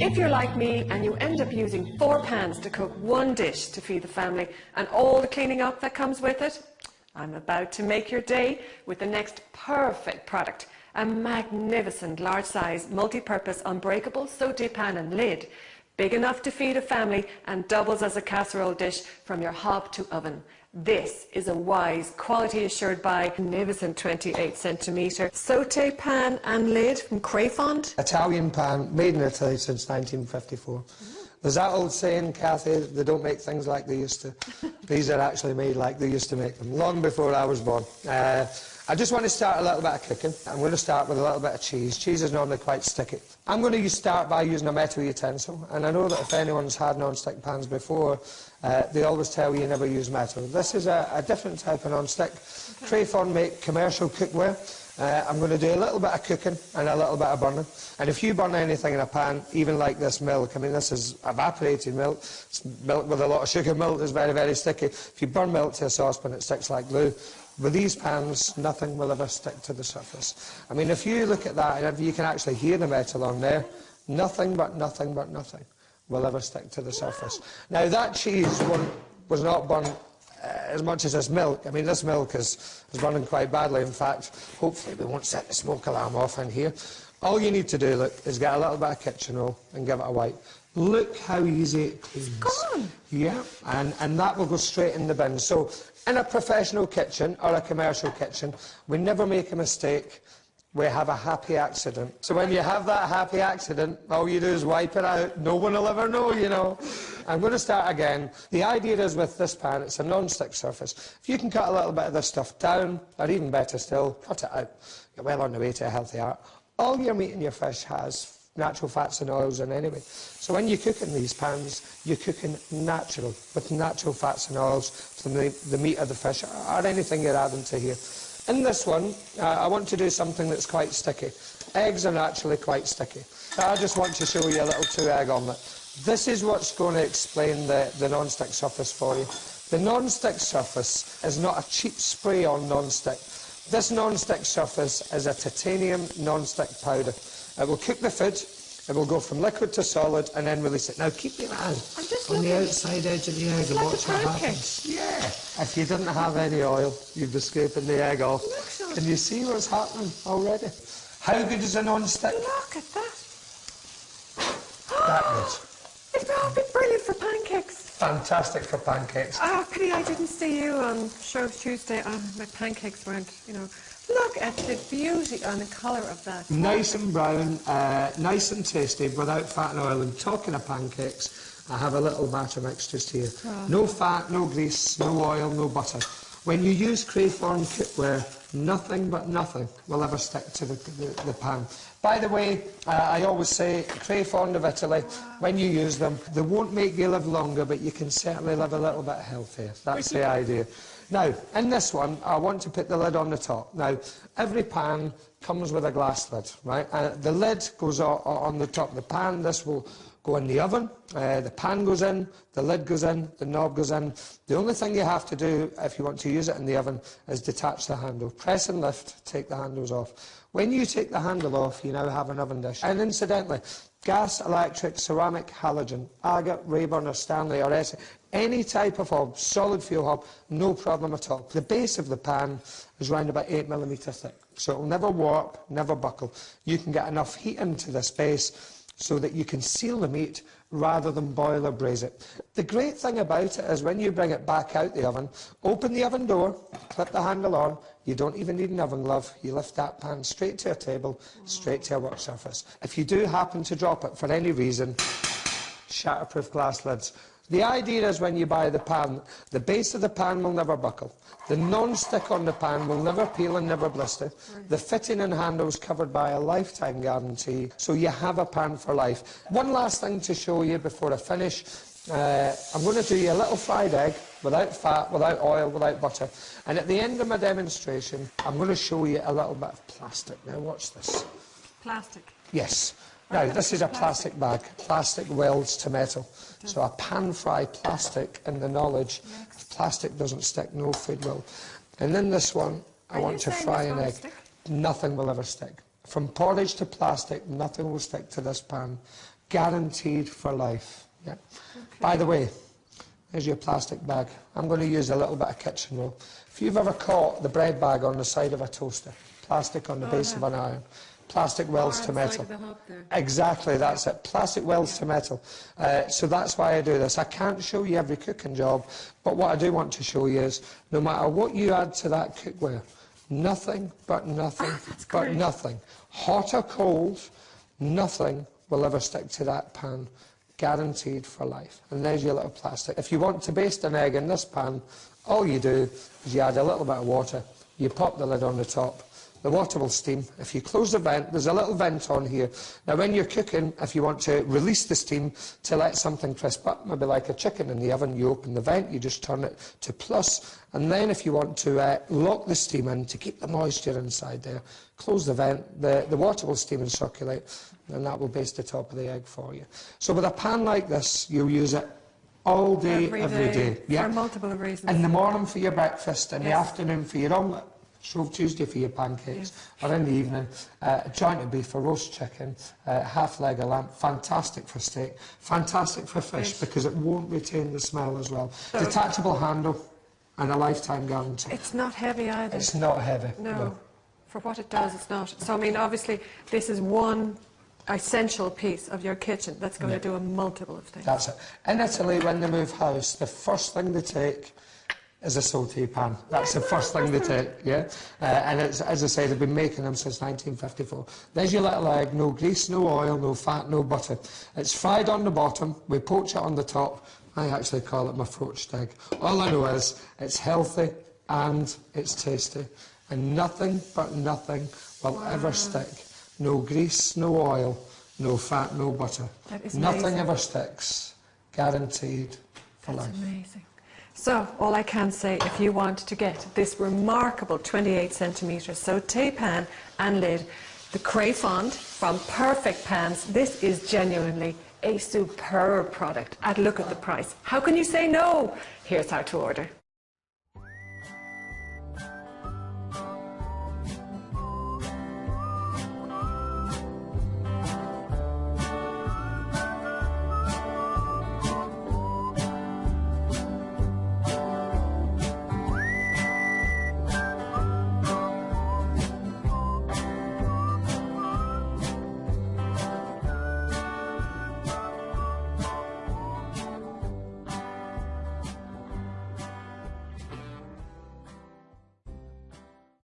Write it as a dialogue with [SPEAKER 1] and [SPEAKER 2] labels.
[SPEAKER 1] If you're like me and you end up using 4 pans to cook 1 dish to feed the family and all the cleaning up that comes with it, I'm about to make your day with the next perfect product, a magnificent large-size multi-purpose unbreakable sauté pan and lid, big enough to feed a family and doubles as a casserole dish from your hob to oven. This is a wise, quality assured by magnificent 28 centimetre sauté pan and lid from Crafond.
[SPEAKER 2] Italian pan, made in Italy since 1954. There's that old saying, Kathy, they don't make things like they used to. These are actually made like they used to make them, long before I was born. I just want to start a little bit of cooking. I'm going to start with a little bit of cheese. Cheese is normally quite sticky. I'm going to start by using a metal utensil, and I know that if anyone's had non-stick pans before, they always tell you never use metal. This is a different type of non-stick. Okay. Crafond make commercial cookware. I'm going to do a little bit of cooking and a little bit of burning. And if you burn anything in a pan, even like this milk, I mean, this is evaporated milk. It's milk with a lot of sugar. Milk is very, very sticky. If you burn milk to a saucepan, it sticks like glue. With these pans, nothing will ever stick to the surface. I mean, if you look at that, and if you can actually hear the metal on there, nothing but nothing but nothing will ever stick to the surface. Now, that cheese was not burnt as much as this milk. I mean, this milk is burning quite badly. In fact, hopefully we won't set the smoke alarm off in here. All you need to do, look, is get a little bit of kitchen roll and give it a wipe. Look how easy it cleans.
[SPEAKER 1] It's gone.
[SPEAKER 2] Yeah, and that will go straight in the bin. So, in a professional kitchen or a commercial kitchen, we never make a mistake. We have a happy accident. So when you have that happy accident, all you do is wipe it out. No one will ever know, you know. I'm going to start again. The idea is with this pan, it's a non-stick surface. If you can cut a little bit of this stuff down, or even better still, cut it out, you're well on the way to a healthy heart. All your meat and your fish has natural fats and oils in anyway. So when you cook in these pans, you're cooking natural, with natural fats and oils from the meat of the fish, or anything you're adding to here. In this one, I want to do something that's quite sticky. Eggs are naturally quite sticky. I just want to show you a little 2-egg omelette. This is what's going to explain the non-stick surface for you. The non-stick surface is not a cheap spray on non-stick. This non-stick surface is a titanium non-stick powder. It will cook the food, it will go from liquid to solid and then release it. Now keep your eye on the outside edge of the egg and watch what happens. Yeah. If you didn't have any oil, you'd be scraping the egg off. Can you see what's happening already? How good is a non-stick?
[SPEAKER 1] Look at that.
[SPEAKER 2] That good.
[SPEAKER 1] It'll be brilliant for pancakes.
[SPEAKER 2] Fantastic for pancakes.
[SPEAKER 1] Oh, pity I didn't see you on Shrove Tuesday. My pancakes weren't, you know. Look at the beauty and the colour of that.
[SPEAKER 2] Nice and brown, nice and tasty, without fat and oil. And talking of pancakes, I have a little batter mix just here. Oh. No fat, no grease, no oil, no butter. When you use Crafond cookware, nothing but nothing will ever stick to the pan. By the way, I always say, Crafond of Italy, when you use them, they won't make you live longer, but you can certainly live a little bit healthier. That's the idea. Now, in this one, I want to put the lid on the top. Now, every pan comes with a glass lid, right? The lid goes on the top of the pan. This will go in the oven. The pan goes in, the lid goes in, the knob goes in. The only thing you have to do if you want to use it in the oven is detach the handle. Press and lift, take the handles off. When you take the handle off, you now have an oven dish. And incidentally, gas, electric, ceramic, halogen, agate, Rayburn or Stanley or Essie, any type of hob, solid fuel hob, no problem at all. The base of the pan is round about 8mm thick, so it will never warp, never buckle. You can get enough heat into this base so that you can seal the meat rather than boil or braise it. The great thing about it is when you bring it back out the oven, open the oven door, clip the handle on, you don't even need an oven glove, you lift that pan straight to your table, straight to your work surface. If you do happen to drop it for any reason, shatterproof glass lids. The idea is when you buy the pan, the base of the pan will never buckle. The non-stick on the pan will never peel and never blister. The fitting and handles covered by a lifetime guarantee, so you have a pan for life. One last thing to show you before I finish. I'm going to do you a little fried egg, without fat, without oil, without butter. And at the end of my demonstration, I'm going to show you a little bit of plastic. Now watch this.
[SPEAKER 1] Plastic?
[SPEAKER 2] Yes. Now, this is a plastic bag. Plastic welds to metal. So a pan-fry plastic in the knowledge if plastic doesn't stick, no food will. And in this one, I want to fry an egg. Nothing will ever stick. From porridge to plastic, nothing will stick to this pan. guaranteed for life. Yeah. By the way, there's your plastic bag. I'm going to use a little bit of kitchen roll. If you've ever caught the bread bag on the side of a toaster, plastic on the base of an iron, plastic welds to metal. Exactly, that's it. Plastic welds to metal. So that's why I do this. I can't show you every cooking job, but what I do want to show you is no matter what you add to that cookware, nothing but nothing but nothing, hot or cold, nothing will ever stick to that pan. Guaranteed for life. And there's your little plastic. If you want to baste an egg in this pan, all you do is you add a little bit of water, you pop the lid on the top, the water will steam. If you close the vent, there's a little vent on here. Now when you're cooking, if you want to release the steam to let something crisp up, maybe like a chicken in the oven, you open the vent, you just turn it to plus, and then if you want to lock the steam in to keep the moisture inside there, close the vent, the water will steam and circulate, and that will baste the top of the egg for you. So with a pan like this, you'll use it all day, every day.
[SPEAKER 1] Yeah. For multiple reasons.
[SPEAKER 2] In the morning for your breakfast, in the afternoon for your omelette, Shrove Tuesday for your pancakes, or in the evening, a joint of beef, a roast chicken, half leg of lamb, fantastic for steak, fantastic for fish, because it won't retain the smell as well. So detachable handle and a lifetime guarantee.
[SPEAKER 1] It's not heavy either.
[SPEAKER 2] It's not heavy.
[SPEAKER 1] No. For what it does, it's not. So, I mean, obviously, this is one essential piece of your kitchen that's going to do a multiple of things.
[SPEAKER 2] That's it. In Italy, when they move house, the first thing they take is a sauté pan. That's the first thing they take, yeah? And it's, as I say, they've been making them since 1954. There's your little egg, no grease, no oil, no fat, no butter. It's fried on the bottom, we poach it on the top. I actually call it my poached egg. All I know is it's healthy and it's tasty. And nothing but nothing will ever stick. No grease, no oil, no fat, no butter.
[SPEAKER 1] That is
[SPEAKER 2] nothing
[SPEAKER 1] amazing.
[SPEAKER 2] ever sticks. Guaranteed for life.
[SPEAKER 1] That's amazing. So, all I can say, if you want to get this remarkable 28 centimetre sauté pan and lid, the Crafond from Perfect Pans, this is genuinely a superb product. And look at the price. How can you say no? Here's how to order.